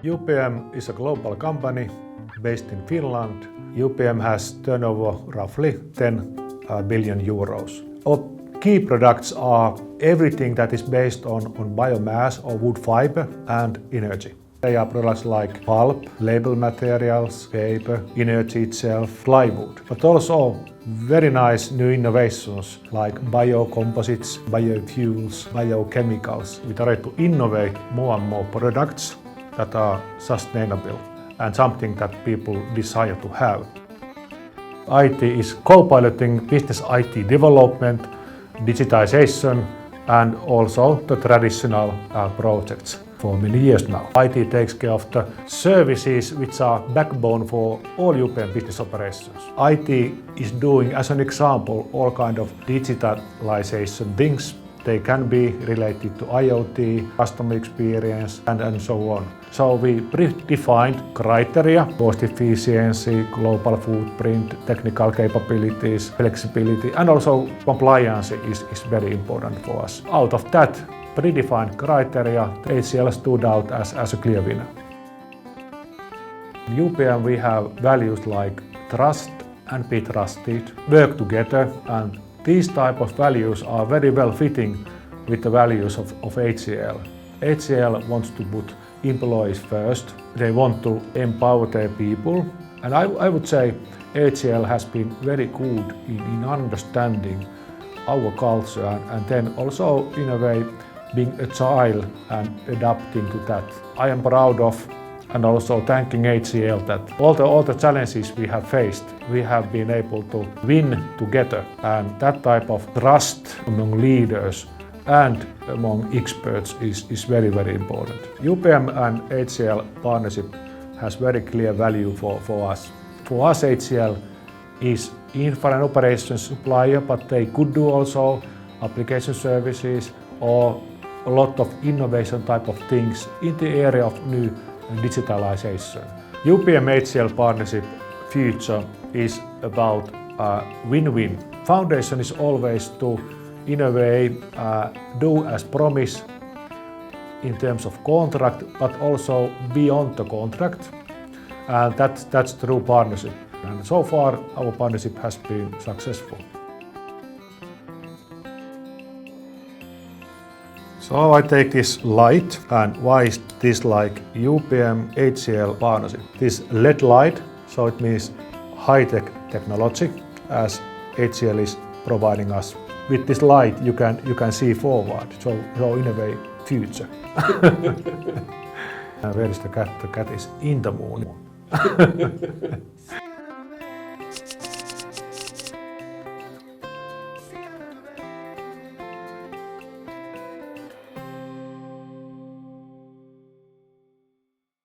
UPM is a global company based in Finland. UPM has turnover roughly 10 billion euros. Our key products are everything that is based on biomass or wood fiber and energy. They are products like pulp, label materials, paper, energy itself, plywood, but also very nice new innovations like biocomposites, biofuels, biochemicals. We try to innovate more and more products that are sustainable and something that people desire to have. IT is co-piloting business IT development, digitization, and also the traditional projects for many years now. IT takes care of the services which are backbone for all UPM business operations. IT is doing, as an example, all kind of digitalization things. They can be related to IoT, customer experience, and so on. So we predefined criteria: cost efficiency, global footprint, technical capabilities, flexibility, and also compliance is very important for us. Out of that predefined criteria, HCL stood out as a clear winner. In UPM we have values like trust and be trusted, work together, and these type of values are very well fitting with the values of HCL. HCL wants to put employees first. They want to empower their people. And I would say HCL has been very good in understanding our culture and then also in a way being agile and adapting to that. I am proud of and also thanking HCL that all the challenges we have faced, we have been able to win together, and that type of trust among leaders and among experts is very, very important. UPM and HCL partnership has very clear value for us. For us, HCL is infra and operations supplier, but they could do also application services or a lot of innovation type of things in the area of new digitalization. UPM-HCL partnership future is about win-win. Foundation is always to, in a way, do as promised in terms of contract, but also beyond the contract. And that's true partnership. And so far, our partnership has been successful. So I take this light, and why is this like UPM-HCL partnership? This LED light, so it means high-tech technology, as HCL is providing us. With this light you can see forward, so in a way future. Where is the cat? The cat is in the moon.